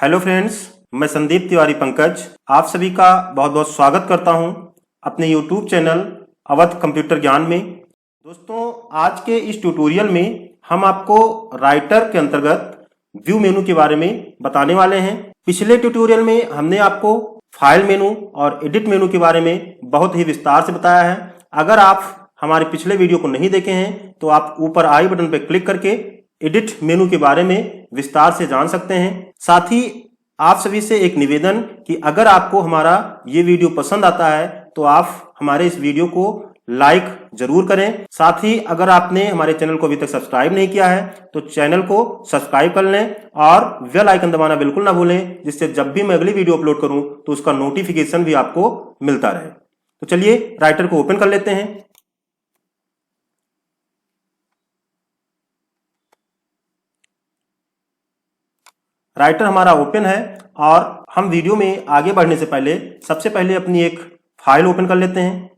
Hello friends, मैं संदीप तिवारी पंकज आप सभी का बहुत बहुत स्वागत करता हूं अपने यूट्यूब चैनल अवध कंप्यूटर ज्ञान में। दोस्तों, आज के इस ट्यूटोरियल में हम आपको राइटर के अंतर्गत व्यू मेनू के बारे में बताने वाले हैं। पिछले ट्यूटोरियल में हमने आपको फाइल मेनू और एडिट मेनू के बारे में बहुत ही विस्तार से बताया है। अगर आप हमारे पिछले वीडियो को नहीं देखे हैं तो आप ऊपर आई बटन पर क्लिक करके एडिट मेनू के बारे में विस्तार से जान सकते हैं। साथ ही आप सभी से एक निवेदन कि अगर आपको हमारा ये वीडियो पसंद आता है तो आप हमारे इस वीडियो को लाइक जरूर करें। साथ ही अगर आपने हमारे चैनल को अभी तक सब्सक्राइब नहीं किया है तो चैनल को सब्सक्राइब कर लें और बेल आइकन दबाना बिल्कुल ना भूलें, जिससे जब भी मैं अगली वीडियो अपलोड करूं तो उसका नोटिफिकेशन भी आपको मिलता रहे। तो चलिए राइटर को ओपन कर लेते हैं। राइटर हमारा ओपन है और हम वीडियो में आगे बढ़ने से पहले सबसे पहले अपनी एक फाइल ओपन कर लेते हैं।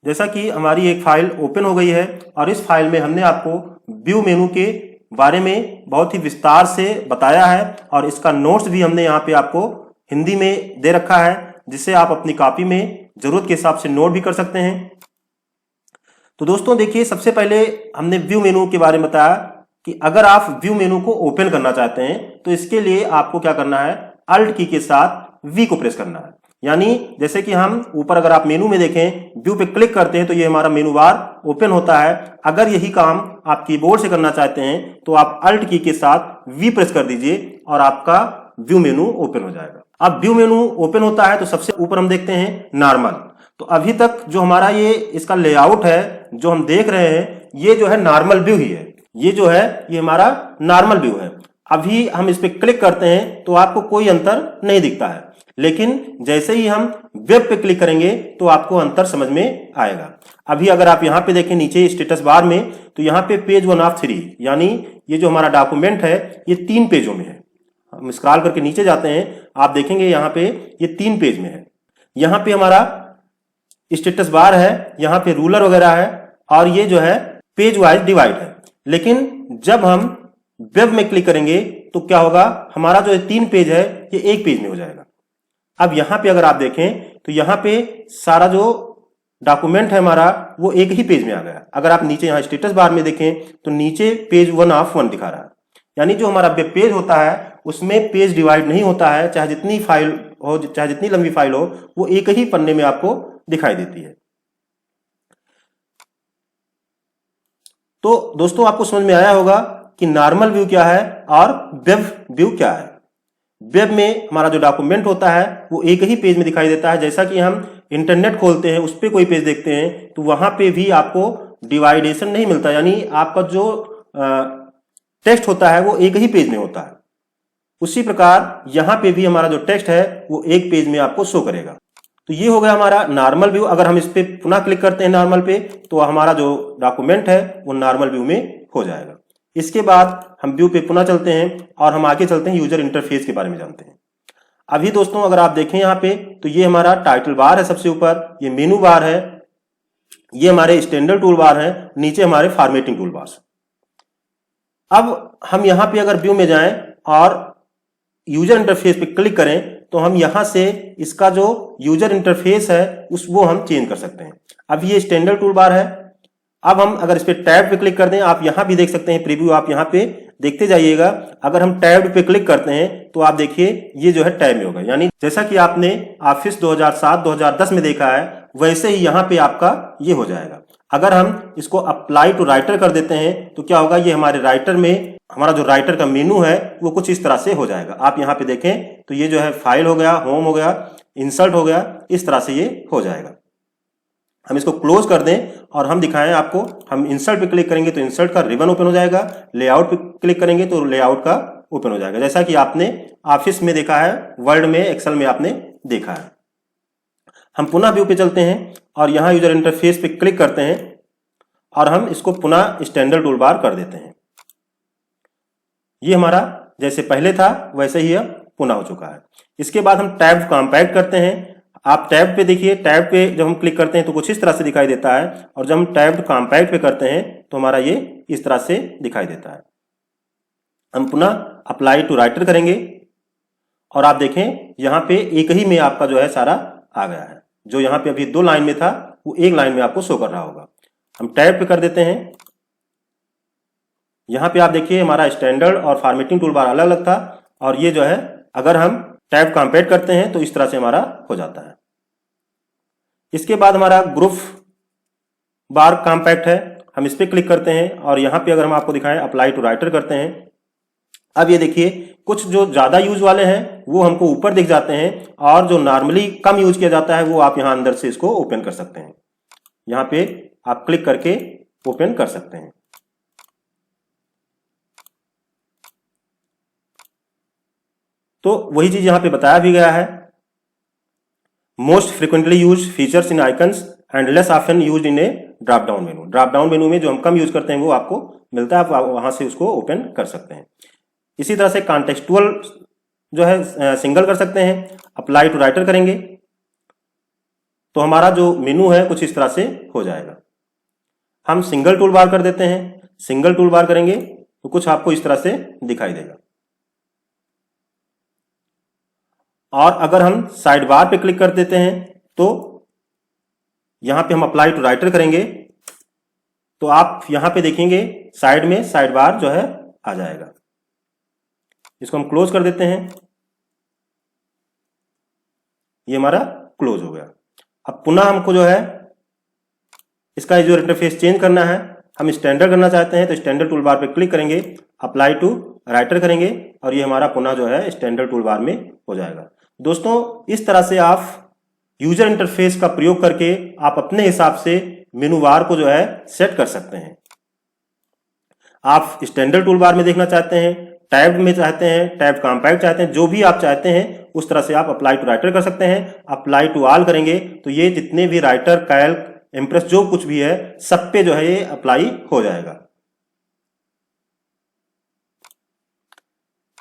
जैसा कि हमारी एक फाइल ओपन हो गई है और इस फाइल में हमने आपको व्यू मेनू के बारे में बहुत ही विस्तार से बताया है और इसका नोट्स भी हमने यहाँ पे आपको हिंदी में दे रखा है, जिससे आप अपनी कॉपी में जरूरत के हिसाब से नोट भी कर सकते हैं। तो दोस्तों देखिए, सबसे पहले हमने व्यू मेनू के बारे में बताया कि अगर आप व्यू मेनू को ओपन करना चाहते हैं तो इसके लिए आपको क्या करना है, अल्ट की के साथ वी को प्रेस करना है। यानी जैसे कि हम ऊपर अगर आप मेनू में देखें, व्यू पे क्लिक करते हैं तो ये हमारा मेनू बार ओपन होता है। अगर यही काम आप कीबोर्ड से करना चाहते हैं तो आप अल्ट की के साथ वी प्रेस कर दीजिए और आपका व्यू मेनू ओपन हो जाएगा। अब व्यू मेनू ओपन होता है तो सबसे ऊपर हम देखते हैं नॉर्मल। तो अभी तक जो हमारा ये इसका लेआउट है जो हम देख रहे हैं, ये जो है नॉर्मल व्यू ही है। ये जो है ये हमारा नॉर्मल व्यू है। अभी हम इस पे क्लिक करते हैं तो आपको कोई अंतर नहीं दिखता है, लेकिन जैसे ही हम वेब पे क्लिक करेंगे तो आपको अंतर समझ में आएगा। अभी अगर आप यहाँ पे देखें नीचे स्टेटस बार में, तो यहाँ पे पेज 1 ऑफ 3 यानी ये जो हमारा डॉक्यूमेंट है ये 3 पेजों में है। हम स्क्रॉल करके नीचे जाते हैं, आप देखेंगे यहाँ पे ये 3 पेज में है। यहाँ पे हमारा स्टेटस बार है, यहाँ पे रूलर वगैरह है और ये जो है पेज वाइज डिवाइड है। लेकिन जब हम वेब में क्लिक करेंगे तो क्या होगा, हमारा जो 3 पेज है ये एक पेज में हो जाएगा। अब यहाँ पे अगर आप देखें तो यहाँ पे सारा जो डॉक्यूमेंट है हमारा वो एक ही पेज में आ गया। अगर आप नीचे यहाँ स्टेटस बार में देखें तो नीचे पेज 1 ऑफ 1 दिखा रहा है। यानी जो हमारा वेब पेज होता है उसमें पेज डिवाइड नहीं होता है, चाहे जितनी फाइल हो, चाहे जितनी लंबी फाइल हो, वो एक ही पन्ने में आपको दिखाई देती है। तो दोस्तों आपको समझ में आया होगा कि नॉर्मल व्यू क्या है और वेब व्यू क्या है। वेब में हमारा जो डॉक्यूमेंट होता है वो एक ही पेज में दिखाई देता है। जैसा कि हम इंटरनेट खोलते हैं, उस पर कोई पेज देखते हैं तो वहां पे भी आपको डिवाइडेशन नहीं मिलता, यानी आपका जो टेक्स्ट होता है वो एक ही पेज में होता है। उसी प्रकार यहाँ पे भी हमारा जो टेक्स्ट है वो एक पेज में आपको शो करेगा। तो ये हो गया हमारा नॉर्मल व्यू। अगर हम इस पे पुनः क्लिक करते हैं नॉर्मल पे तो हमारा जो डॉक्यूमेंट है वो नॉर्मल व्यू में हो जाएगा। इसके बाद हम व्यू पे पुनः चलते हैं और हम आगे चलते हैं यूजर इंटरफेस के बारे में जानते हैं। अभी दोस्तों अगर आप देखें यहाँ पे तो ये हमारा टाइटल बार है सबसे ऊपर, ये मेनू बार है, ये हमारे स्टैंडर्ड टूल बार है, नीचे हमारे फॉर्मेटिंग टूल बार। अब हम यहाँ पे अगर व्यू में जाएं और यूजर इंटरफेस पे क्लिक करें तो हम यहां से इसका जो यूजर इंटरफेस है वो हम चेंज कर सकते हैं। अब ये स्टैंडर्ड टूल बार है। अब हम अगर इस पे टैब पे क्लिक कर दें, आप यहां भी देख सकते हैं प्रीव्यू, आप यहां पे देखते जाइएगा। अगर हम टैब पे क्लिक करते हैं तो आप देखिए ये जो है टैब में होगा। यानी जैसा कि आपने ऑफिस 2007-2010 में देखा है वैसे ही यहाँ पे आपका ये हो जाएगा। अगर हम इसको अप्लाई टू राइटर कर देते हैं तो क्या होगा, ये हमारे राइटर में हमारा जो राइटर का मेनू है वो कुछ इस तरह से हो जाएगा। आप यहाँ पे देखें तो ये जो है फाइल हो गया, होम हो गया, इंसर्ट हो गया, इस तरह से ये हो जाएगा। हम इसको क्लोज कर दें और हम दिखाएं आपको, हम इंसर्ट पे क्लिक करेंगे तो इंसर्ट का रिबन ओपन हो जाएगा, लेआउट पे क्लिक करेंगे तो लेआउट का ओपन हो जाएगा, जैसा कि आपने ऑफिस में देखा है, वर्ड में, एक्सेल में आपने देखा है। हम पुनः व्यू पे चलते हैं और यहाँ यूजर इंटरफेस पे क्लिक करते हैं और हम इसको पुनः स्टैंडर्ड टूल बार कर देते हैं। ये हमारा जैसे पहले था वैसे ही अब पुनः हो चुका है। इसके बाद हम टैब कॉम्पैक्ट करते हैं। आप टैब पे देखिए, टैब पे जब हम क्लिक करते हैं तो कुछ इस तरह से दिखाई देता है, और जब हम टैब कॉम्पैक्ट पे करते हैं तो हमारा ये इस तरह से दिखाई देता है। हम पुनः अप्लाई टू राइटर करेंगे और आप देखें यहाँ पे एक ही में आपका जो है सारा आ गया है। जो यहाँ पे अभी 2 लाइन में था वो 1 लाइन में आपको शो कर रहा होगा। हम टैब पे कर देते हैं। यहाँ पे आप देखिए हमारा स्टैंडर्ड और फॉर्मेटिंग टूल बार अलग अलग था, और ये जो है अगर हम टैब कॉम्पैक्ट करते हैं तो इस तरह से हमारा हो जाता है। इसके बाद हमारा ग्रुप बार कॉम्पैक्ट है, हम इस पर क्लिक करते हैं और यहाँ पे अगर हम आपको दिखाएं अप्लाई टू राइटर करते हैं। अब ये देखिए कुछ जो ज़्यादा यूज वाले हैं वो हमको ऊपर दिख जाते हैं, और जो नॉर्मली कम यूज किया जाता है वो आप यहाँ अंदर से इसको ओपन कर सकते हैं। यहाँ पे आप क्लिक करके ओपन कर सकते हैं। तो वही चीज यहाँ पे बताया भी गया है, most frequently use features in icons and less often use in A drop down menu. Drop down menu में जो हम कम यूज करते हैं वो आपको मिलता है, आप वहां से उसको ओपन कर सकते हैं। इसी तरह से कॉन्टेक्सचुअल जो है सिंगल कर सकते हैं। अप्लाई टू राइटर करेंगे तो हमारा जो मेनू है कुछ इस तरह से हो जाएगा। हम सिंगल टूल बार कर देते हैं। सिंगल टूल बार करेंगे तो कुछ आपको इस तरह से दिखाई देगा। और अगर हम साइड बार पे क्लिक कर देते हैं तो यहां पे हम अप्लाई टू राइटर करेंगे तो आप यहां पे देखेंगे साइड में साइड बार जो है आ जाएगा। इसको हम क्लोज कर देते हैं। ये हमारा क्लोज हो गया। अब पुनः हमको जो है इसका जो इंटरफेस चेंज करना है, हम स्टैंडर्ड करना चाहते हैं तो स्टैंडर्ड टूल बार पे क्लिक करेंगे, अप्लाई टू राइटर करेंगे और ये हमारा पुनः जो है स्टैंडर्ड टूल बार में हो जाएगा। दोस्तों इस तरह से आप यूजर इंटरफेस का प्रयोग करके आप अपने हिसाब से मेनू बार को जो है सेट कर सकते हैं। आप स्टैंडर्ड टूल बार में देखना चाहते हैं, टैब में चाहते हैं, टैब कॉम्पैक्ट चाहते हैं, जो भी आप चाहते हैं उस तरह से आप अप्लाई टू राइटर कर सकते हैं। अप्लाई टू ऑल करेंगे तो ये जितने भी राइटर, कैल्क, इम्प्रेस जो कुछ भी है सब पे जो है ये अप्लाई हो जाएगा।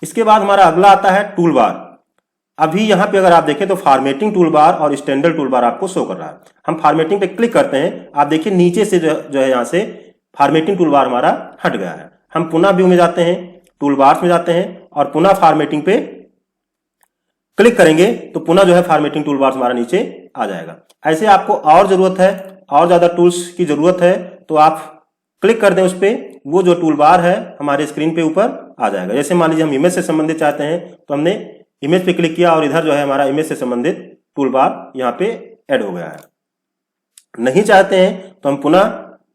इसके बाद हमारा अगला आता है टूल बार। अभी यहां पे अगर आप देखें तो फॉर्मेटिंग टूल बार और स्टैंडर्ड टूल बार आपको शो कर रहा है। हम फॉर्मेटिंग पे क्लिक करते हैं, आप देखिए नीचे से जो है यहां से फॉर्मेटिंग टूल बार हमारा हट गया है। हम पुनः व्यू में जाते हैं, टूल बार्स में जाते हैं और पुनः फॉर्मेटिंग पे क्लिक करेंगे तो पुनः जो है फॉर्मेटिंग टूल बार्स हमारा नीचे आ जाएगा। ऐसे आपको और जरूरत है, और ज्यादा टूल्स की जरूरत है तो आप क्लिक कर दें उस पर, वो जो टूल बार है हमारे स्क्रीन पे ऊपर आ जाएगा। जैसे मान लीजिए हम इमेज से संबंधित चाहते हैं तो हमने इमेज पे क्लिक किया और इधर जो है हमारा इमेज से संबंधित टूल बार यहाँ पे ऐड हो गया है। नहीं चाहते हैं तो हम पुनः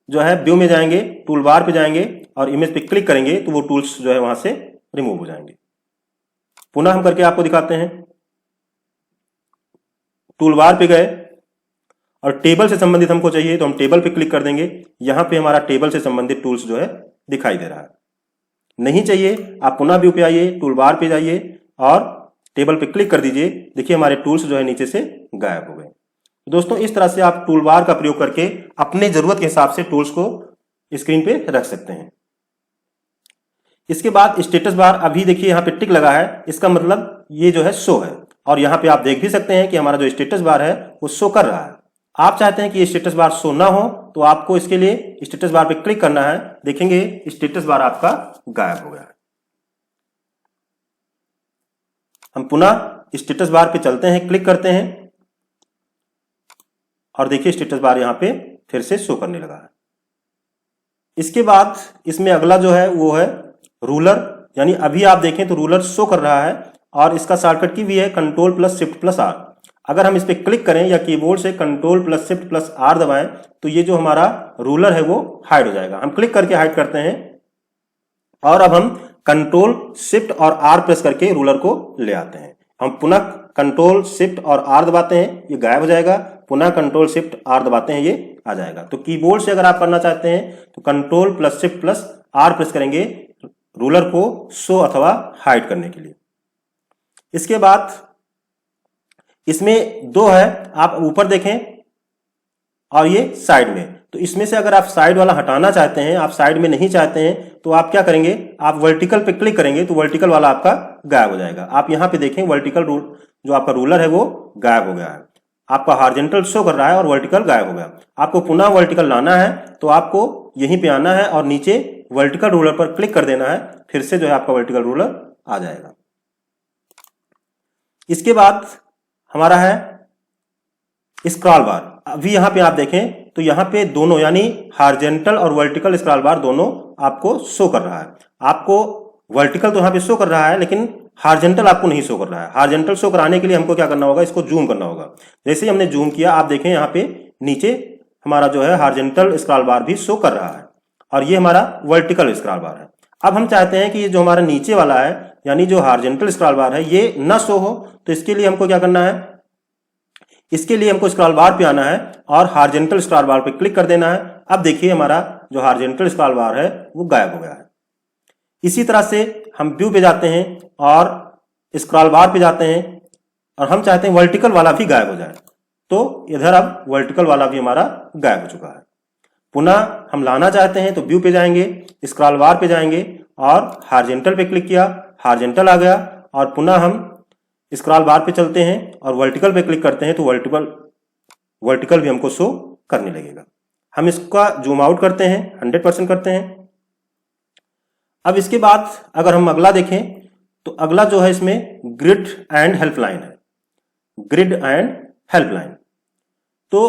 जो है व्यू में जाएंगे, टूल बार पे जाएंगे और इमेज पे क्लिक करेंगे तो वो टूल्स जो है वहां से रिमूव हो जाएंगे। पुनः हम करके आपको दिखाते हैं। टूल बार पे गए और टेबल से संबंधित हमको चाहिए तो हम टेबल पे क्लिक कर देंगे। यहां पे हमारा टेबल से संबंधित टूल्स जो है दिखाई दे रहा है। नहीं चाहिए आप पुनः व्यू पे आइए, टूल बार पे जाइए और टेबल पे क्लिक कर दीजिए। देखिए हमारे टूल्स जो है नीचे से गायब हो गए। दोस्तों इस तरह से आप टूल बार का प्रयोग करके अपने जरूरत के हिसाब से टूल्स को स्क्रीन पे रख सकते हैं। इसके बाद स्टेटस बार, अभी देखिए यहाँ पे टिक लगा है, इसका मतलब ये जो है शो है और यहाँ पे आप देख भी सकते हैं कि हमारा जो स्टेटस बार है वो शो कर रहा है। आप चाहते हैं कि स्टेटस बार शो ना हो तो आपको इसके लिए स्टेटस बार पे क्लिक करना है। देखेंगे स्टेटस बार आपका गायब हो गया है। हम पुनः स्टेटस बार पे चलते हैं, क्लिक करते हैं और देखिए स्टेटस बार यहाँ पे फिर से शो करने लगा है। इसके बाद इसमें अगला जो है वो है रूलर, यानी अभी आप देखें तो रूलर शो कर रहा है और इसका शॉर्टकट की भी है control plus shift plus R. अगर हम इस पर क्लिक करें या कीबोर्ड से control plus shift plus R दबाएं तो ये जो हमारा रूलर है वो हाइड हो जाएगा। हम क्लिक करके हाइड करते हैं और अब हम कंट्रोल शिफ्ट और आर प्रेस करके रूलर को ले आते हैं। हम पुनः कंट्रोल शिफ्ट और आर दबाते हैं, ये गायब हो जाएगा। पुनः कंट्रोल शिफ्ट आर दबाते हैं, ये आ जाएगा। तो कीबोर्ड से अगर आप करना चाहते हैं तो control plus shift plus are press करेंगे रूलर को शो अथवा हाइड करने के लिए। इसके बाद इसमें दो है, आप ऊपर देखें और ये साइड में। तो इसमें से अगर आप साइड वाला हटाना चाहते हैं, आप साइड में नहीं चाहते हैं तो आप क्या करेंगे, आप वर्टिकल पे क्लिक करेंगे तो वर्टिकल वाला आपका गायब हो जाएगा। आप यहां पे देखें वर्टिकल जो आपका रूलर है वो गायब हो गया है। आपका हॉरिजॉन्टल शो कर रहा है और वर्टिकल गायब हो गया। आपको पुनः वर्टिकल लाना है तो आपको यहीं पे आना है और नीचे वर्टिकल रूलर पर क्लिक कर देना है, फिर से जो है आपका वर्टिकल रूलर आ जाएगा। इसके बाद हमारा है स्क्रॉल बार। अभी यहाँ पे आप देखें तो यहाँ पे दोनों यानी हॉरिजॉन्टल और वर्टिकल स्क्रॉल बार दोनों आपको शो कर रहा है। आपको वर्टिकल तो यहाँ पे शो कर रहा है लेकिन हॉरिजॉन्टल आपको नहीं शो कर रहा है। हॉरिजॉन्टल शो कराने के लिए हमको क्या करना होगा, इसको जूम करना होगा। जैसे ही हमने जूम किया आप देखें यहाँ पे नीचे हमारा जो है हॉरिजॉन्टल स्क्रॉल बार भी शो कर रहा है और ये हमारा वर्टिकल स्क्रॉल बार है। अब हम चाहते हैं कि ये जो हमारा नीचे वाला है यानी जो हॉरिजॉन्टल स्क्रॉल बार है ये न शो हो, तो इसके लिए हमको क्या करना है, इसके लिए हमको स्क्रॉल बार पे आना है और हॉरिजॉन्टल स्क्रॉल बार पे क्लिक कर देना है। अब देखिए हमारा जो हॉरिजॉन्टल स्क्रॉल बार है वो गायब हो गया है। इसी तरह से हम व्यू पे जाते हैं और स्क्रॉल बार पे जाते हैं और हम चाहते हैं वर्टिकल वाला भी गायब हो जाए, तो इधर अब वर्टिकल वाला भी हमारा गायब हो चुका है। पुनः हम लाना चाहते हैं तो व्यू पे जाएंगे, स्क्रॉल बार पे जाएंगे और हॉरिजॉन्टल पे क्लिक किया, हॉरिजॉन्टल आ गया और पुनः हम स्क्रॉल बार पे चलते हैं और वर्टिकल पे क्लिक करते हैं तो वर्टिकल भी हमको शो करने लगेगा। हम इसका जूम आउट करते हैं, 100% करते हैं। अब इसके बाद अगर हम अगला देखें तो अगला जो है इसमें ग्रिड एंड हेल्पलाइन है। ग्रिड एंड हेल्पलाइन, तो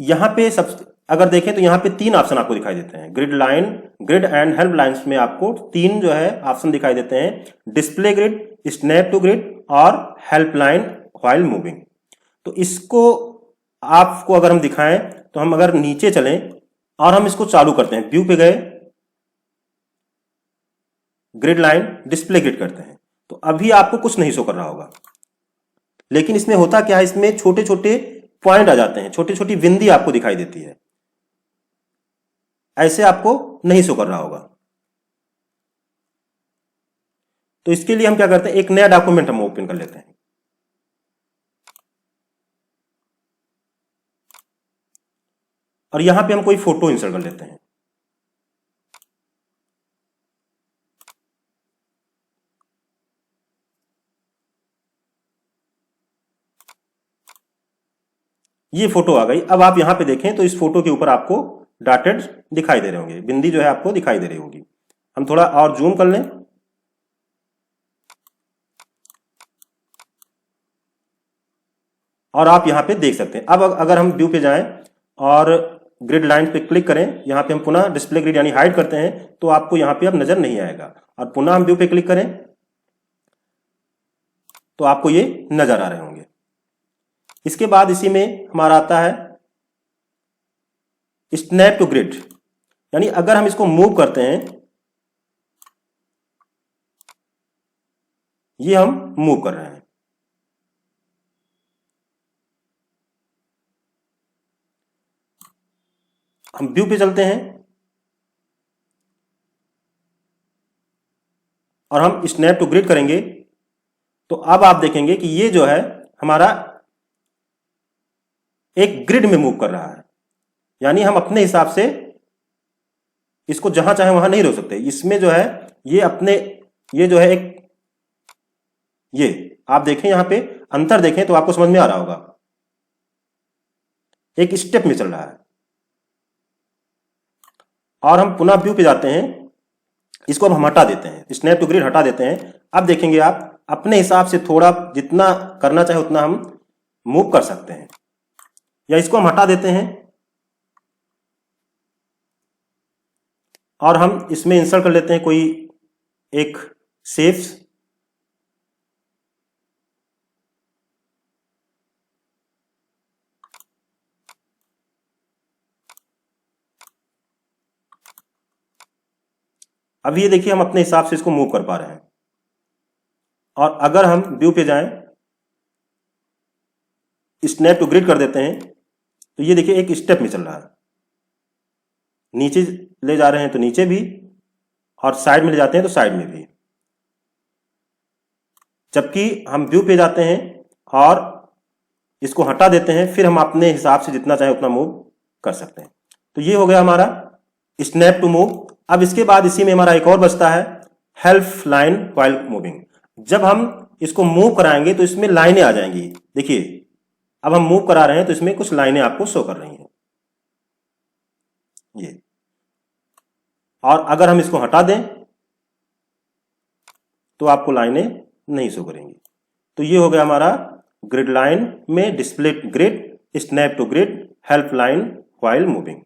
यहां पे सब अगर देखें तो यहां पे 3 ऑप्शन आपको दिखाई देते हैं। ग्रिड एंड हेल्प लाइन्स में आपको 3 जो है ऑप्शन दिखाई देते हैं, display grid, snap to grid और हेल्पलाइन व्हाइल मूविंग। तो इसको आपको अगर हम दिखाएं तो हम अगर नीचे चलें और हम इसको चालू करते हैं, व्यू पे गए, ग्रिड लाइन, डिस्प्ले ग्रिड करते हैं तो अभी आपको कुछ नहीं शो कर रहा होगा। लेकिन इसमें होता क्या है, इसमें छोटे छोटे पॉइंट आ जाते हैं, छोटी छोटी बिंदी आपको दिखाई देती है, ऐसे आपको नहीं शो कर रहा होगा। तो इसके लिए हम क्या करते हैं, एक नया डॉक्यूमेंट हम ओपन कर लेते हैं। और यहां पे हम कोई फोटो इंसर्ट कर लेते हैं। ये फोटो आ गई। अब आप यहां पे देखें तो इस फोटो के ऊपर आपको डॉटेड दिखाई दे रहे होंगे, बिंदी जो है आपको दिखाई दे रही होगी। हम थोड़ा और जूम कर लें और आप यहां पे देख सकते हैं। अब अगर हम व्यू पे जाएं और ग्रिड लाइन पे क्लिक करें, यहां पे हम पुनः डिस्प्ले ग्रिड यानी हाइड करते हैं तो आपको यहां पे अब नजर नहीं आएगा। और पुनः हम व्यू पे क्लिक करें तो आपको ये नजर आ रहे होंगे। इसके बाद इसी में हमारा आता है स्नैप टू ग्रिड, यानी अगर हम इसको मूव करते हैं, ये हम मूव कर रहे हैं। हम व्यू पे चलते हैं और हम स्नैप टू ग्रिड करेंगे तो अब आप देखेंगे कि ये जो है हमारा एक ग्रिड में मूव कर रहा है, यानी हम अपने हिसाब से इसको जहां चाहे वहां नहीं रोक सकते। इसमें जो है ये जो है एक, ये आप देखें यहां पे अंतर देखें तो आपको समझ में आ रहा होगा, एक स्टेप में चल रहा है। और हम पुनः व्यू पे जाते हैं, इसको अब हम हटा देते हैं, स्नैप टू ग्रिड हटा देते हैं। अब देखेंगे आप अपने हिसाब से थोड़ा जितना करना चाहे उतना हम मूव कर सकते हैं, या इसको हम हटा देते हैं और हम इसमें इंसर्ट कर लेते हैं कोई एक शेप्स। अब ये देखिए हम अपने हिसाब से इसको मूव कर पा रहे हैं। और अगर हम व्यू पे जाएं, स्नैप टू ग्रिड कर देते हैं तो ये देखिए एक स्टेप में चल रहा है, नीचे ले जा रहे हैं तो नीचे भी और साइड में ले जाते हैं तो साइड में भी। जबकि हम व्यू पे जाते हैं और इसको हटा देते हैं, फिर हम अपने हिसाब से जितना चाहे उतना मूव कर सकते हैं। तो ये हो गया हमारा स्नैप टू मूव। अब इसके बाद इसी में हमारा एक और बचता है हेल्प लाइन व्हाइल मूविंग। जब हम इसको मूव कराएंगे तो इसमें लाइनें आ जाएंगी, देखिए अब हम मूव करा रहे हैं तो इसमें कुछ लाइनें आपको शो कर रही हैं ये, और अगर हम इसको हटा दें तो आपको लाइनें नहीं शो करेंगी। तो ये हो गया हमारा ग्रिड लाइन में display grid, snap to grid, help line while moving.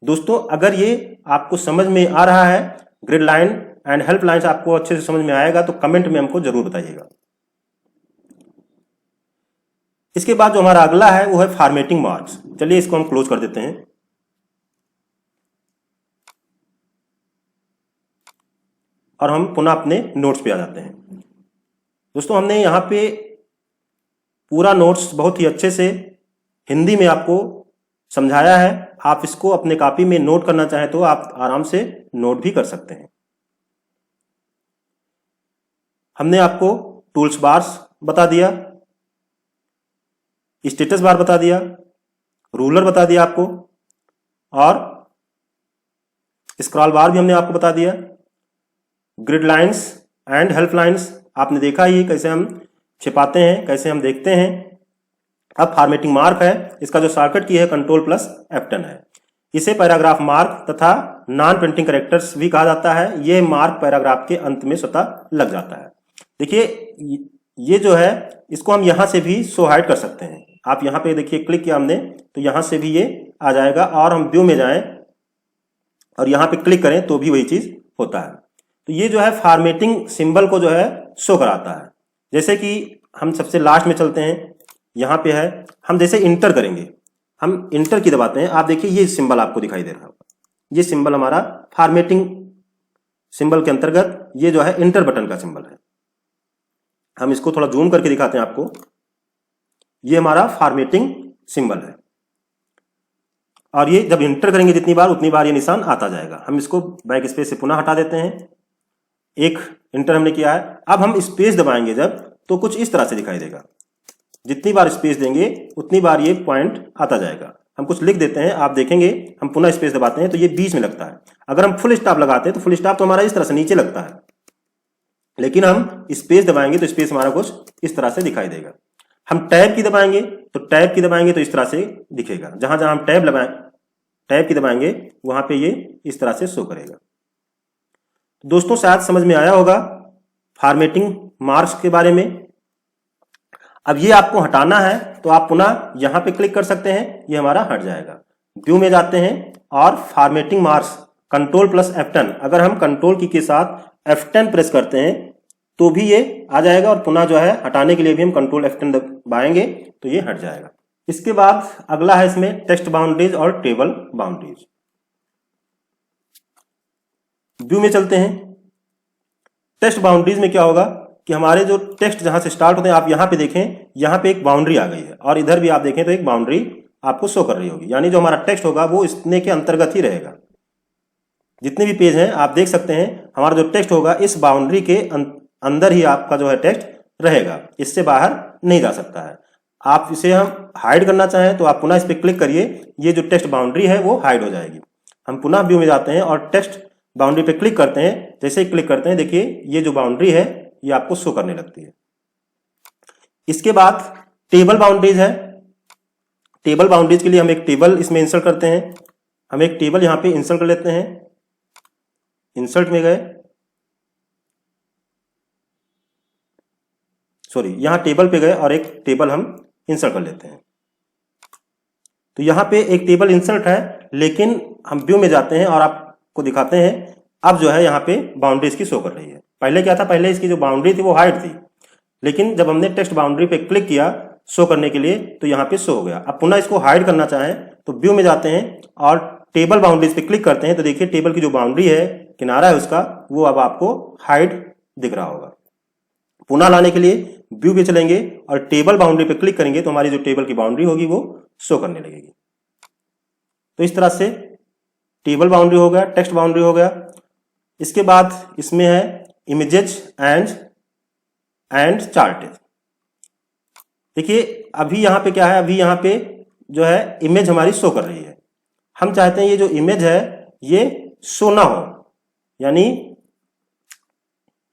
दोस्तों अगर ये आपको समझ में आ रहा है, grid line and help line आपको अच्छे से समझ में आएगा तो कमेंट में हमको जरूर बताइएगा। इसके बाद जो हमारा अगला है वो है फॉर्मेटिंग मार्क्स। चलिए इसको हम क्लोज कर देते हैं। और हम पुनः अपने नोट्स पे आ जाते हैं। दोस्तों हमने यहाँ पे पूरा नोट्स बहुत ही अच्छे से हिंदी में आपको समझाया है। आप इसको अपने कॉपी में नोट करना चाहें तो आप आराम से नोट भी कर सकते हैं। हमने आपको टूल्स बार्स बता दिया, स्टेटस बार बता दिया, रूलर बता दिया आपको, और स्क्रॉल बार भी हमने आपको बता दिया। Grid lines and help lines आपने देखा ही कैसे हम छिपाते हैं, कैसे हम देखते हैं। अब फॉर्मेटिंग मार्क है, इसका जो शॉर्टकट की है Ctrl+F10 है। इसे पैराग्राफ मार्क तथा नॉन प्रिंटिंग कैरेक्टर्स भी कहा जाता है। ये मार्क पैराग्राफ के अंत में स्वतः लग जाता है। देखिए ये जो है इसको हम यहां से भी शो हाइड कर सकते हैं। आप यहां पे देखिए क्लिक किया हमने तो यहां से भी ये आ जाएगा, और हम व्यू में जाएं और यहां पे क्लिक करें तो भी वही चीज होता है। तो ये जो है फॉर्मेटिंग सिंबल को जो है शो कराता है। जैसे कि हम सबसे लास्ट में चलते हैं, यहाँ पे है, हम जैसे इंटर करेंगे, हम इंटर की दबाते हैं, आप देखिए ये सिंबल आपको दिखाई दे रहा होगा। ये सिंबल हमारा फॉर्मेटिंग सिंबल के अंतर्गत ये जो है इंटर बटन का सिंबल है। हम इसको थोड़ा जूम करके दिखाते हैं आपको। ये हमारा फॉर्मेटिंग सिंबल है, और ये जब इंटर करेंगे जितनी बार उतनी बार ये निशान आता जाएगा। हम इसको बैक स्पेस से पुनः हटा देते हैं। एक इंटर हमने किया है। अब हम स्पेस दबाएंगे जब, तो कुछ इस तरह से दिखाई देगा। जितनी बार स्पेस देंगे उतनी बार ये पॉइंट आता जाएगा। हम कुछ लिख देते हैं, आप देखेंगे हम पुनः स्पेस दबाते हैं तो ये बीच में लगता है। अगर हम फुल स्टॉप लगाते हैं तो फुल स्टॉप तो हमारा इस तरह से नीचे लगता है, लेकिन हम स्पेस दबाएंगे तो स्पेस हमारा कुछ इस तरह से दिखाई देगा। हम टैब की दबाएंगे तो इस तरह से दिखेगा। जहां जहां हम टैब की दबाएंगे वहां पे ये इस तरह से शो करेगा। दोस्तों शायद समझ में आया होगा फॉर्मेटिंग मार्क्स के बारे में। अब ये आपको हटाना है तो आप पुनः यहां पे क्लिक कर सकते हैं, ये हमारा हट जाएगा। व्यू में जाते हैं और फॉर्मेटिंग मार्क्स Ctrl+F10, अगर हम कंट्रोल की के साथ F10 प्रेस करते हैं तो भी ये आ जाएगा, और पुनः जो है हटाने के लिए भी हम Ctrl+F10 दबाएंगे तो ये हट जाएगा। इसके बाद अगला है इसमें टेक्स्ट बाउंड्रीज और टेबल बाउंड्रीज। व्यू में चलते हैं। टेक्स्ट बाउंड्रीज में क्या होगा कि हमारे जो टेक्स्ट जहां से स्टार्ट होते हैं, आप यहां पे देखें, यहां पे एक बाउंड्री आ गई है, और इधर भी आप देखें तो एक बाउंड्री आपको शो कर रही होगी। यानी जो हमारा टेक्स्ट होगा वो इतने के अंतर्गत ही रहेगा। जितने भी पेज हैं आप देख सकते हैं, हमारा जो टेक्स्ट होगा इस बाउंड्री के अंदर ही आपका जो है टेक्स्ट रहेगा, इससे बाहर नहीं जा सकता है। आप इसे हम हाइड करना चाहें तो आप पुनः इस पर क्लिक करिए, ये जो टेक्स्ट बाउंड्री है वो हाइड हो जाएगी। हम पुनः व्यू में जाते हैं और टेक्स्ट बाउंड्री पे क्लिक करते हैं। जैसे ही क्लिक करते हैं देखिए ये जो बाउंड्री है ये आपको शो करने लगती है। इसके बाद टेबल बाउंड्रीज है। टेबल बाउंड्रीज के लिए हम एक टेबल इसमें इंसर्ट करते हैं। हम एक टेबल यहां पे इंसर्ट कर लेते हैं। इंसर्ट में गए, सॉरी यहां टेबल पे गए और एक टेबल हम इंसर्ट कर लेते हैं। तो यहां पे एक टेबल इंसर्ट है, लेकिन हम व्यू में जाते हैं और आपको दिखाते हैं अब जो है यहाँ पे बाउंड्री इसकी शो कर रही है। पहले क्या था, पहले इसकी जो बाउंड्री थी वो हाइड थी, लेकिन जब हमने टेक्स्ट बाउंड्री पे क्लिक किया शो करने के लिए तो यहाँ पे शो हो गया। अब पुनः इसको हाइड करना चाहें तो व्यू में जाते हैं और टेबल बाउंड्रीज पे क्लिक करते हैं तो देखिए टेबल की जो बाउंड्री है, किनारा है उसका, वो अब आपको हाइड दिख रहा होगा। पुनः लाने के लिए व्यू पे चलेंगे और टेबल बाउंड्री पे क्लिक करेंगे तो हमारी जो टेबल की बाउंड्री होगी वो शो करने लगेगी। तो इस तरह से टेबल बाउंड्री हो गया, टेक्स्ट बाउंड्री हो गया। इसके बाद इसमें है इमेजेस एंड चार्टेज। देखिए अभी यहाँ पे क्या है, अभी यहाँ पे जो है इमेज हमारी शो कर रही है। हम चाहते हैं ये जो इमेज है ये शो ना हो, यानी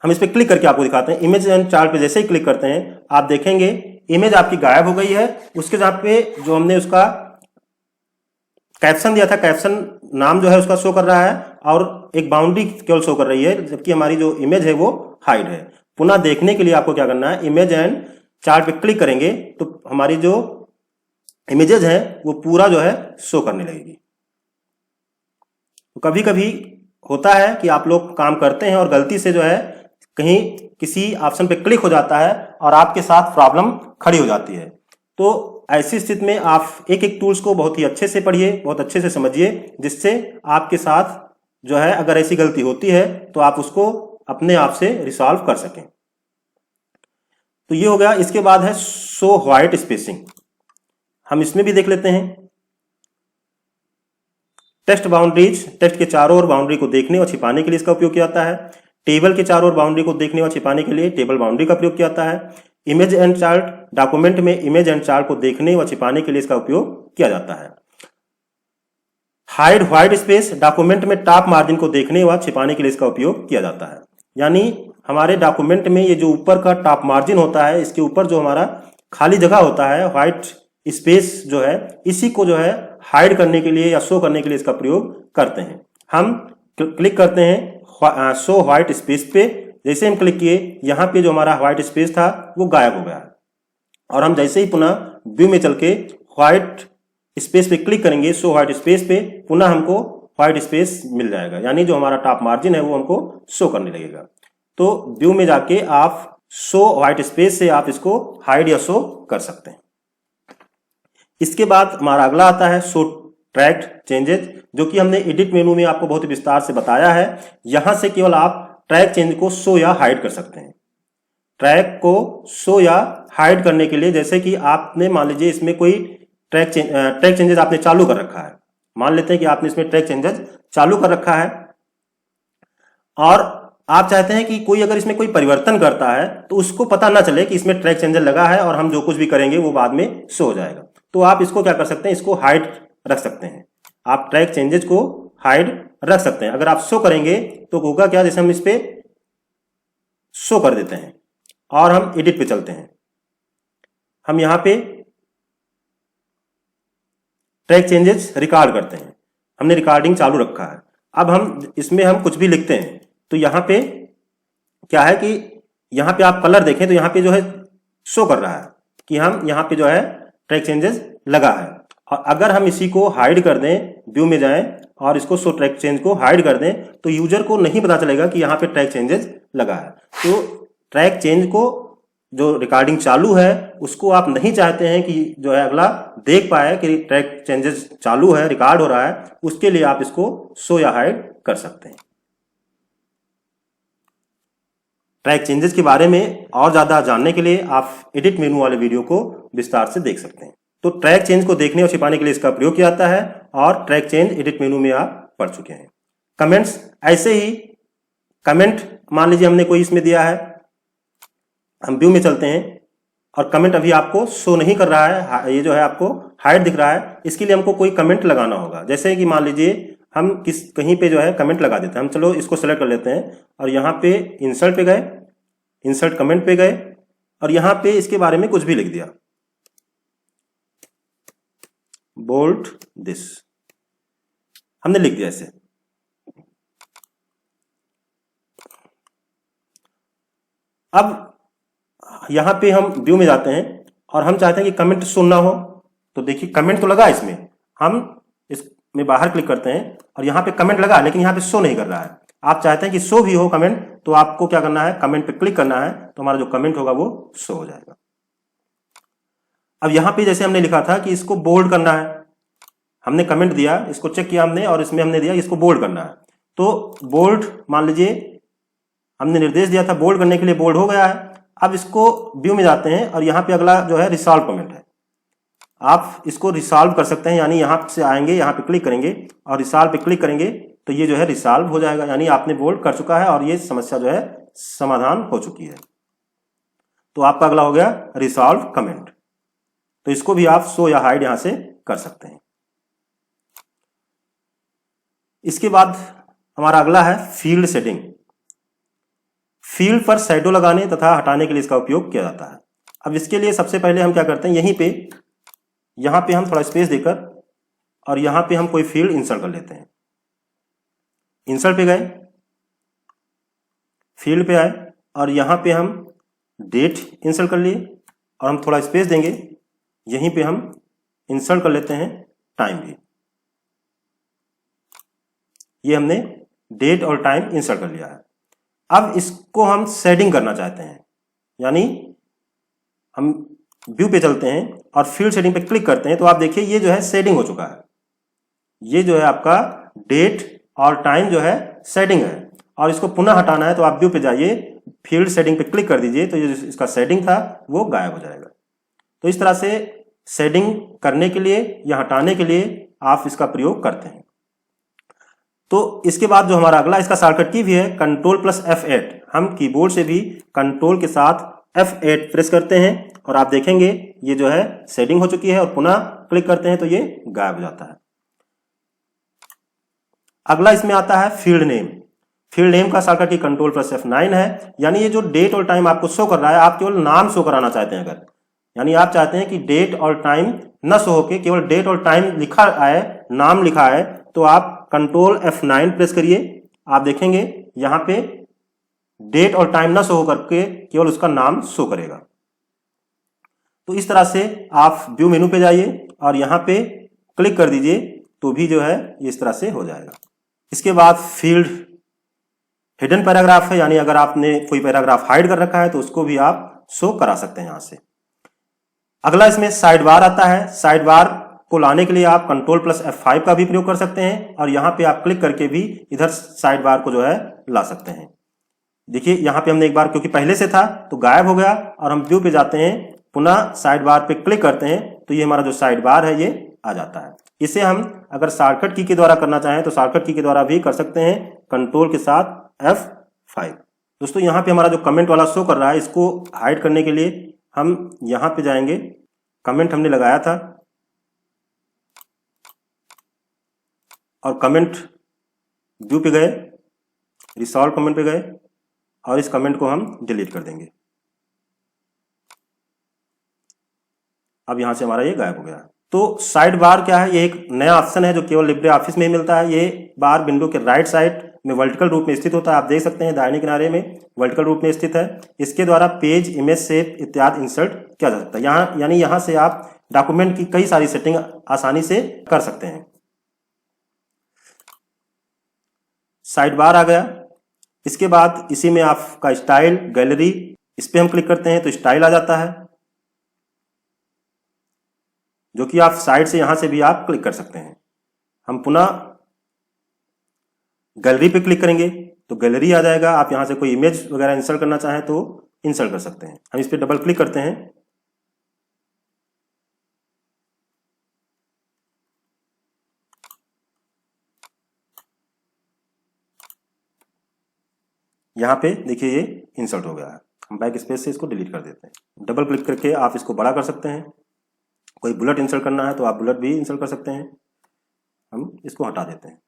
हम इस पे क्लिक करके आपको दिखाते हैं। इमेज एंड चार्ट पे जैसे ही क्लिक करते हैं आप देखेंगे इमेज आपकी गायब हो गई है। उसके जहाँ पे जो हमने उसका कैप्शन दिया था, कैप्शन नाम जो है उसका शो कर रहा है और एक बाउंड्री केवल शो कर रही है, जबकि हमारी जो इमेज है वो हाइड है। पुनः देखने के लिए आपको क्या करना है, इमेज एंड चार्ट पे क्लिक करेंगे तो हमारी जो इमेजेस है वो पूरा जो है शो करने लगेगी। तो कभी कभी होता है कि आप लोग काम करते हैं और गलती से जो है कहीं किसी ऑप्शन पे क्लिक हो जाता है और आपके साथ प्रॉब्लम खड़ी हो जाती है। तो ऐसी स्थिति में आप एक एक टूल्स को बहुत ही अच्छे से पढ़िए, बहुत अच्छे से समझिए, जिससे आपके साथ जो है अगर ऐसी गलती होती है तो आप उसको अपने आप से रिसॉल्व कर सकें। तो ये हो गया। इसके बाद है शो व्हाइट स्पेसिंग, हम इसमें भी देख लेते हैं। टेक्स्ट बाउंड्रीज, टेक्स्ट के चारों ओर बाउंड्री को देखने और छिपाने के लिए इसका उपयोग किया जाता है। टेबल के चारों ओर बाउंड्री को देखने और छिपाने के लिए टेबल बाउंड्री का प्रयोग किया जाता है। इमेज एंड चार्ट, डॉक्यूमेंट में इमेज एंड चार्ट को देखने व छिपाने के लिए इसका उपयोग किया जाता है। हाइड व्हाइट स्पेस, डॉक्यूमेंट में टॉप मार्जिन को देखने व छिपाने के लिए इसका उपयोग किया जाता है। यानी हमारे डॉक्यूमेंट में ये जो ऊपर का टॉप मार्जिन होता है, इसके ऊपर जो हमारा खाली जगह होता है, व्हाइट स्पेस जो है, इसी को जो है हाइड करने के लिए या शो करने के लिए इसका प्रयोग करते हैं। हम क्लिक करते हैं शो व्हाइट स्पेस पे। जैसे हम क्लिक किए, यहाँ पे जो हमारा व्हाइट स्पेस था वो गायब हो गया और हम जैसे ही पुनः व्यू में चल के व्हाइट स्पेस पे क्लिक करेंगे, शो व्हाइट स्पेस पे, पुनः हमको व्हाइट स्पेस मिल जाएगा। यानी जो हमारा टॉप मार्जिन है वो हमको शो करने लगेगा। तो व्यू में जाके आप शो व्हाइट स्पेस से आप इसको हाइड या शो कर सकते हैं। इसके बाद हमारा अगला आता है शो ट्रैक चेंजेस, जो कि हमने एडिट मेनू में आपको बहुत विस्तार से बताया है। यहां से केवल आप ट्रैक चेंज को शो या हाइड कर सकते हैं। ट्रैक को शो या हाइड करने के लिए, जैसे कि आपने मान लीजिए इसमें कोई ट्रैक चेंजेस आपने चालू कर रखा है, मान लेते हैं कि आपने इसमें ट्रैक चेंजेस चालू कर रखा है और आप चाहते हैं कि कोई अगर इसमें कोई परिवर्तन करता है तो उसको पता ना चले कि इसमें ट्रैक चेंजर लगा है और हम जो कुछ भी करेंगे वो बाद में शो हो जाएगा। तो आप इसको क्या कर सकते हैं, इसको हाइड रख सकते हैं। आप ट्रैक चेंजेस को हाइड रख सकते हैं। अगर आप शो करेंगे तो होगा क्या, जैसे हम इस पे शो कर देते हैं और हम एडिट पे चलते हैं, हम यहां पे ट्रैक चेंजेस रिकॉर्ड करते हैं, हमने रिकॉर्डिंग चालू रखा है। अब हम इसमें हम कुछ भी लिखते हैं तो यहाँ पे क्या है कि यहाँ पे आप कलर देखें तो यहाँ पे जो है शो कर रहा है कि हम यहाँ पे जो है ट्रैक चेंजेस लगा है। और अगर हम इसी को हाइड कर दें, व्यू में जाएं और इसको शो ट्रैक चेंज को हाइड कर दें, तो यूजर को नहीं पता चलेगा कि यहाँ पे ट्रैक चेंजेस लगा है। तो ट्रैक चेंज को जो रिकॉर्डिंग चालू है उसको आप नहीं चाहते हैं कि जो है अगला देख पाए कि ट्रैक चेंजेस चालू है, रिकॉर्ड हो रहा है, उसके लिए आप इसको शो या हाइड कर सकते हैं। ट्रैक चेंजेस के बारे में और ज्यादा जानने के लिए आप एडिट मेनू वाले वीडियो को विस्तार से देख सकते हैं। तो ट्रैक चेंज को देखने और छिपाने के लिए इसका प्रयोग किया जाता है और ट्रैक चेंज एडिट मेनू में आप पढ़ चुके हैं। कमेंट्स, ऐसे ही कमेंट मान लीजिए हमने कोई इसमें दिया है, हम व्यू में चलते हैं और कमेंट अभी आपको शो नहीं कर रहा है, ये जो है आपको हाइड दिख रहा है। इसके लिए हमको कोई कमेंट लगाना होगा। जैसे कि मान लीजिए हम कहीं पे जो है कमेंट लगा देते हैं। हम चलो इसको सेलेक्ट कर लेते हैं और यहाँ पे इंसर्ट पे गए, इंसर्ट कमेंट पे गए और यहाँ पे इसके बारे में कुछ भी लिख दिया, बोल्ड दिस, हमने लिख दिया ऐसे। अब यहाँ पे हम व्यू में जाते हैं और हम चाहते हैं कि कमेंट शो ना हो। तो देखिए कमेंट तो लगा इसमें, हम इसमें बाहर क्लिक करते हैं और यहाँ पे कमेंट लगा लेकिन यहाँ पे शो नहीं कर रहा है। आप चाहते हैं कि शो भी हो कमेंट, तो आपको क्या करना है, कमेंट पे क्लिक करना है, तो हमारा जो कमेंट होगा वो शो हो जाएगा। अब यहाँ पे जैसे हमने लिखा था कि इसको बोल्ड करना है, हमने कमेंट दिया, इसको चेक किया हमने और इसमें हमने दिया इसको बोल्ड करना है। तो बोल्ड मान लीजिए हमने निर्देश दिया था बोल्ड करने के लिए, बोल्ड हो गया है। अब इसको व्यू में जाते हैं और यहाँ पे अगला जो है रिसॉल्व कमेंट है, आप इसको रिसॉल्व कर सकते हैं। यानी यहाँ से आएंगे, यहाँ पे क्लिक करेंगे और रिसॉल्व पे क्लिक करेंगे तो ये जो है रिसॉल्व हो जाएगा, यानी आपने बोल्ड कर चुका है और ये समस्या जो है समाधान हो चुकी है। तो आपका अगला हो गया रिसॉल्व कमेंट। तो इसको भी आप शो या हाइड यहां से कर सकते हैं। इसके बाद हमारा अगला है फील्ड सेटिंग। फील्ड पर शैडो लगाने तथा हटाने के लिए इसका उपयोग किया जाता है। अब इसके लिए सबसे पहले हम क्या करते हैं, यहाँ पे हम थोड़ा स्पेस देकर और यहाँ पे हम कोई फील्ड इंसर्ट कर लेते हैं। इंसर्ट पे गए, फील्ड पे आए और यहाँ पे हम डेट इंसर्ट कर लिए और हम थोड़ा स्पेस देंगे, यहीं पे हम इंसर्ट कर लेते हैं टाइम भी। ये हमने डेट और टाइम इंसर्ट कर लिया है। अब इसको हम शेडिंग करना चाहते हैं, यानी हम व्यू पे चलते हैं और फील्ड शेडिंग पे क्लिक करते हैं तो आप देखिए ये जो है शेडिंग हो चुका है। ये जो है आपका डेट और टाइम जो है शेडिंग है, और इसको पुनः हटाना है तो आप व्यू पे जाइए, फील्ड शेडिंग पे क्लिक कर दीजिए तो ये इसका शेडिंग था वो गायब हो जाएगा। तो इस तरह से शेडिंग करने के लिए या हटाने के लिए आप इसका प्रयोग करते हैं। तो इसके बाद जो हमारा अगला इसका शॉर्टकट की भी है कंट्रोल प्लस F8। हम कीबोर्ड से भी कंट्रोल के साथ F8 प्रेस करते हैं और आप देखेंगे ये जो है शेडिंग हो चुकी है, और पुनः क्लिक करते हैं तो ये गायब हो जाता है। अगला इसमें आता है फील्ड नेम। फील्ड नेम का शॉर्टकट की कंट्रोल प्लस F9 है, यानी ये जो डेट और टाइम आपको शो कर रहा है, आप केवल नाम शो कराना चाहते हैं अगर, यानी आप चाहते हैं कि डेट और टाइम न शो होके केवल डेट और टाइम लिखा आए, नाम लिखा है, तो आप कंट्रोल F9 प्रेस करिए। आप देखेंगे यहां पे डेट और टाइम न शो होकर के केवल उसका नाम शो करेगा। तो इस तरह से आप व्यू मेनू पे जाइए और यहां पे क्लिक कर दीजिए तो भी जो है ये इस तरह से हो जाएगा। इसके बाद फील्ड हिडन पैराग्राफ है, यानी अगर आपने कोई पैराग्राफ हाइड कर रखा है तो उसको भी आप शो करा सकते हैं यहां से। अगला इसमें साइड बार आता है। साइड बार को लाने के लिए आप कंट्रोल प्लस F5 का भी प्रयोग कर सकते हैं और यहाँ पे आप क्लिक करके भी इधर साइड बार को जो है ला सकते हैं। देखिए यहाँ पे हमने एक बार, क्योंकि पहले से था तो गायब हो गया, और हम व्यू पे जाते हैं, पुनः साइड बार पे क्लिक करते हैं तो ये हमारा जो साइड बार है ये आ जाता है। इसे हम अगर शॉर्टकट की के द्वारा करना चाहें तो शॉर्टकट की के द्वारा भी कर सकते हैं, कंट्रोल के साथ F5। दोस्तों यहाँ पे हमारा जो कमेंट वाला शो कर रहा है, इसको हाइड करने के लिए हम यहाँ पे जाएंगे, कमेंट हमने लगाया था और कमेंट व्यू पे गए, रिसॉल्व कमेंट पे गए और इस कमेंट को हम डिलीट कर देंगे। अब यहां से हमारा ये गायब हो गया। तो साइड बार क्या है, ये एक नया ऑप्शन है जो केवल लिब्रे ऑफिस में ही मिलता है। ये बार विंडो के राइट साइड में वर्टिकल रूप में स्थित होता है। आप देख सकते हैं दाहिने किनारे में वर्टिकल रूप में स्थित है। इसके द्वारा पेज, इमेज, शेप इत्यादि इंसर्ट किया जा सकता है। यहाँ यानी यहाँ से आप डॉक्यूमेंट की कई सारी सेटिंग आसानी से कर सकते हैं। साइड बार आ गया। इसके बाद इसी में आपका स्टाइल, गैलरी, इस पे हम क्लिक करते हैं तो स्टाइल आ जाता है, जो कि आप साइड से यहां से भी आप क्लिक कर सकते हैं। हम पुनः गैलरी पे क्लिक करेंगे तो गैलरी आ जाएगा। आप यहां से कोई इमेज वगैरह इंसर्ट करना चाहें तो इंसर्ट कर सकते हैं। हम इस पे डबल क्लिक करते हैं, यहाँ पे देखिए ये इंसर्ट हो गया है। हम बैक स्पेस से इसको डिलीट कर देते हैं। डबल क्लिक करके आप इसको बड़ा कर सकते हैं। कोई बुलेट इंसर्ट करना है तो आप बुलेट भी इंसर्ट कर सकते हैं। हम इसको हटा देते हैं।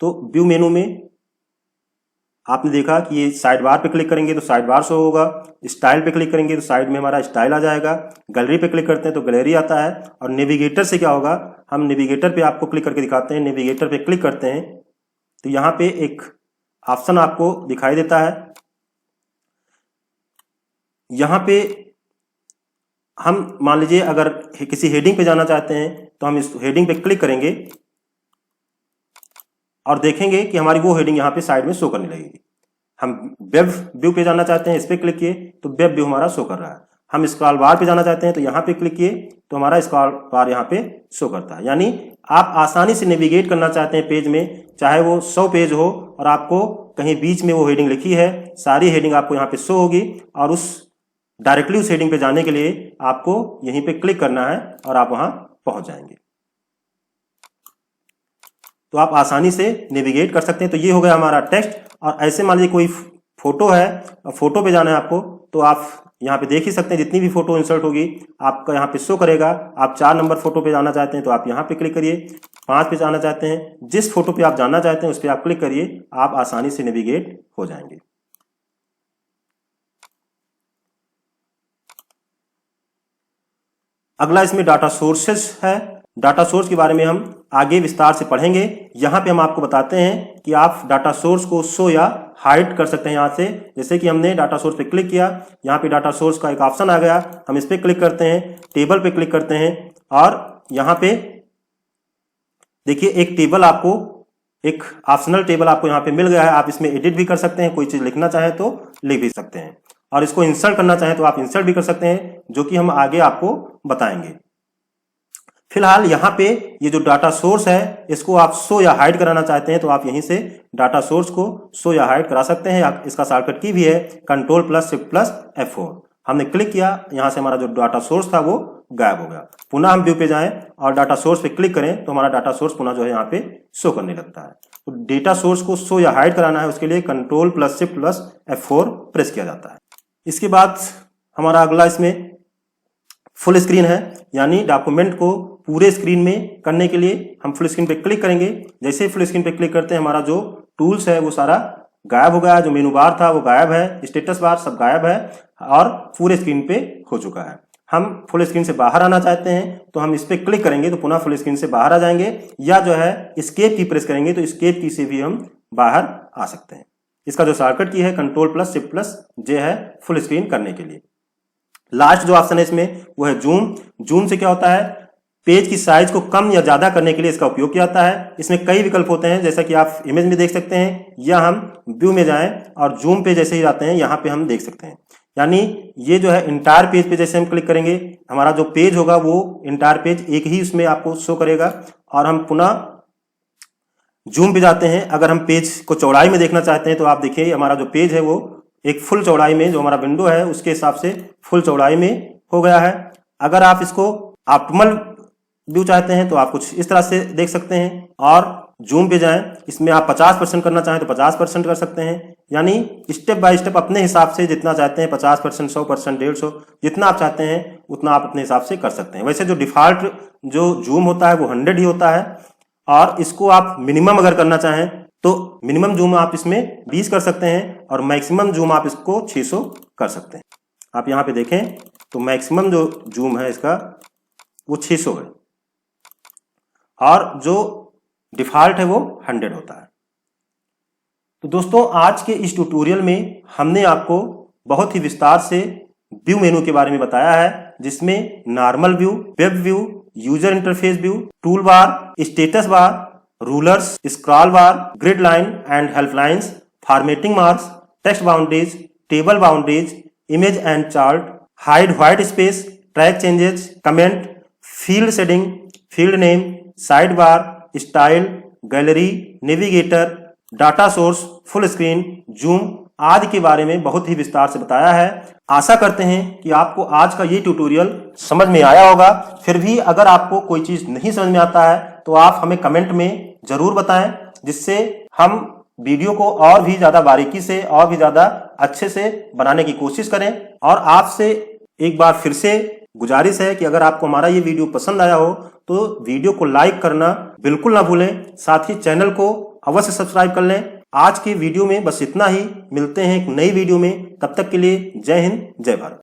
तो व्यू मेनू में आपने देखा कि ये साइड बार पे क्लिक करेंगे तो साइड बार शो होगा, स्टाइल पे क्लिक करेंगे तो साइड में हमारा स्टाइल आ जाएगा, गैलरी पे क्लिक करते हैं तो गैलरी आता है, और नेविगेटर से क्या होगा, हम नेविगेटर पे आपको क्लिक करके दिखाते हैं। नेविगेटर पे क्लिक करते हैं तो यहाँ पे एक ऑप्शन आपको दिखाई देता है। यहाँ पे हम मान लीजिए अगर किसी हेडिंग पे जाना चाहते हैं तो हम इस हेडिंग पे क्लिक करेंगे और देखेंगे कि हमारी वो हेडिंग यहाँ पे साइड में शो करने लगेगी। हम वेब व्यू पे जाना चाहते हैं, इस पे क्लिक किए तो वेब व्यू हमारा शो कर रहा है। हम स्क्रॉल बार पे जाना चाहते हैं तो यहाँ पे क्लिक किए तो हमारा स्क्रॉल बार यहाँ पे शो करता है। यानी आप आसानी से नेविगेट करना चाहते हैं पेज में, चाहे वो 100 पेज हो और आपको कहीं बीच में वो हेडिंग लिखी है, सारी हेडिंग आपको यहाँ पे शो होगी, और उस डायरेक्टली उस हेडिंग पे जाने के लिए आपको यहीं पे क्लिक करना है और आप वहां पहुंच जाएंगे। तो आप आसानी से नेविगेट कर सकते हैं। तो ये हो गया हमारा टेक्स्ट। और ऐसे मान लीजिए कोई फोटो है और फोटो पे जाना है आपको, तो आप यहाँ पे देख ही सकते हैं जितनी भी फोटो इंसर्ट होगी आपका यहाँ पे शो करेगा। आप 4 नंबर फोटो पे जाना चाहते हैं तो आप यहाँ पे क्लिक करिए, 5 पे जाना चाहते हैं, जिस फोटो पे आप जाना चाहते हैं उस पर आप क्लिक करिए, आप आसानी से नेविगेट हो जाएंगे। अगला इसमें डाटा सोर्सेस है। डाटा सोर्स के बारे में हम आगे विस्तार से पढ़ेंगे। यहाँ पे हम आपको बताते हैं कि आप डाटा सोर्स को शो या हाइड कर सकते हैं यहाँ से। जैसे कि हमने डाटा सोर्स पे क्लिक किया, यहाँ पे डाटा सोर्स का एक ऑप्शन आ गया, हम इस पे क्लिक करते हैं, टेबल पे क्लिक करते हैं और यहाँ पे देखिए एक टेबल आपको, एक ऑप्शनल टेबल आपको यहाँ पे मिल गया है। आप इसमें एडिट भी कर सकते हैं, कोई चीज लिखना चाहें तो लिख भी सकते हैं और इसको इंसर्ट करना चाहें तो आप इंसर्ट भी कर सकते हैं, जो कि हम आगे आपको बताएंगे। फिलहाल यहाँ पे ये जो डाटा सोर्स है इसको आप शो या हाइड कराना चाहते हैं तो आप यहीं से डाटा सोर्स को शो या हाइड करा सकते हैं। इसका शॉर्टकट की भी है Ctrl+Shift+F4। हमने क्लिक किया, यहाँ से हमारा जो डाटा सोर्स था वो गायब हो गया। पुनः हम व्यू पे जाएं और डाटा सोर्स पे क्लिक करें तो हमारा डाटा सोर्स पुनः जो है यहाँ पे शो करने लगता है। तो डेटा सोर्स को शो या हाइड कराना है, उसके लिए Ctrl+Shift+F4 प्रेस किया जाता है। इसके बाद हमारा अगला इसमें फुल स्क्रीन है, यानी डॉक्यूमेंट को पूरे स्क्रीन में करने के लिए हम फुल स्क्रीन पे क्लिक करेंगे। जैसे ही फुल स्क्रीन पे क्लिक करते हैं हमारा जो टूल्स है वो सारा गायब हो गया, जो मेनू बार था वो गायब है, स्टेटस बार सब गायब है और पूरे स्क्रीन पे हो चुका है। हम फुल स्क्रीन से बाहर आना चाहते हैं तो हम इस पे क्लिक करेंगे तो पुनः फुल स्क्रीन से बाहर आ जाएंगे, या जो है एस्केप की प्रेस करेंगे तो एस्केप की से भी हम बाहर आ सकते हैं। इसका जो शॉर्टकट की है Ctrl+Shift+J है फुल स्क्रीन करने के लिए। लास्ट जो ऑप्शन है इसमें वो है जूम। जूम से क्या होता है, पेज की साइज को कम या ज्यादा करने के लिए इसका उपयोग किया जाता है। इसमें कई विकल्प होते हैं, जैसा कि आप इमेज में देख सकते हैं, या हम व्यू में जाएं और जूम पे जैसे ही जाते हैं यहाँ पे हम देख सकते हैं। यानी ये जो है इंटायर पेज पे जैसे हम क्लिक करेंगे हमारा जो पेज होगा वो इंटायर पेज एक ही उसमें आपको शो करेगा। और हम पुनः जूम पे जाते हैं, अगर हम पेज को चौड़ाई में देखना चाहते हैं तो आप देखिए हमारा जो पेज है वो एक फुल चौड़ाई में, जो हमारा विंडो है उसके हिसाब से फुल चौड़ाई में हो गया है। अगर आप इसको ऑप्टिमल व्यू चाहते हैं तो आप कुछ इस तरह से देख सकते हैं। और जूम पे जाएं, इसमें आप 50% करना चाहें तो 50% कर सकते हैं। यानी स्टेप बाय स्टेप अपने हिसाब से जितना चाहते हैं 50%, 100%, 150, जितना आप चाहते हैं उतना आप अपने हिसाब से कर सकते हैं। वैसे जो डिफॉल्ट जो जूम होता है वो 100 ही होता है, और इसको आप मिनिमम अगर करना चाहें तो मिनिमम जूम आप इसमें 20 कर सकते हैं और मैक्सिमम जूम आप इसको 600 कर सकते हैं। आप यहाँ पे देखें तो मैक्सिमम जो जूम है इसका वो 600 है और जो डिफॉल्ट है वो 100 होता है। तो दोस्तों आज के इस ट्यूटोरियल में हमने आपको बहुत ही विस्तार से व्यू मेनू के बारे में बताया है, जिसमें normal view, web view, user interface view, tool bar, status bar, rulers, scroll bar, grid line and help lines, formatting marks, text boundaries, table boundaries, image and chart, hide white space, track changes, comment, field shading, field name, side bar, style, gallery, navigator, data source, full screen, zoom आदि के बारे में बहुत ही विस्तार से बताया है। आशा करते हैं कि आपको आज का ये ट्यूटोरियल समझ में आया होगा। फिर भी अगर आपको कोई चीज नहीं समझ में आता है तो आप हमें कमेंट में जरूर बताएं, जिससे हम वीडियो को और भी ज्यादा बारीकी से और भी ज्यादा अच्छे से बनाने की कोशिश करें। और आपसे एक बार फिर से गुजारिश है कि अगर आपको हमारा ये वीडियो पसंद आया हो तो वीडियो को लाइक करना बिल्कुल ना भूलें, साथ ही चैनल को अवश्य सब्सक्राइब कर लें। आज के वीडियो में बस इतना ही, मिलते हैं एक नई वीडियो में, तब तक के लिए जय हिंद, जय भारत।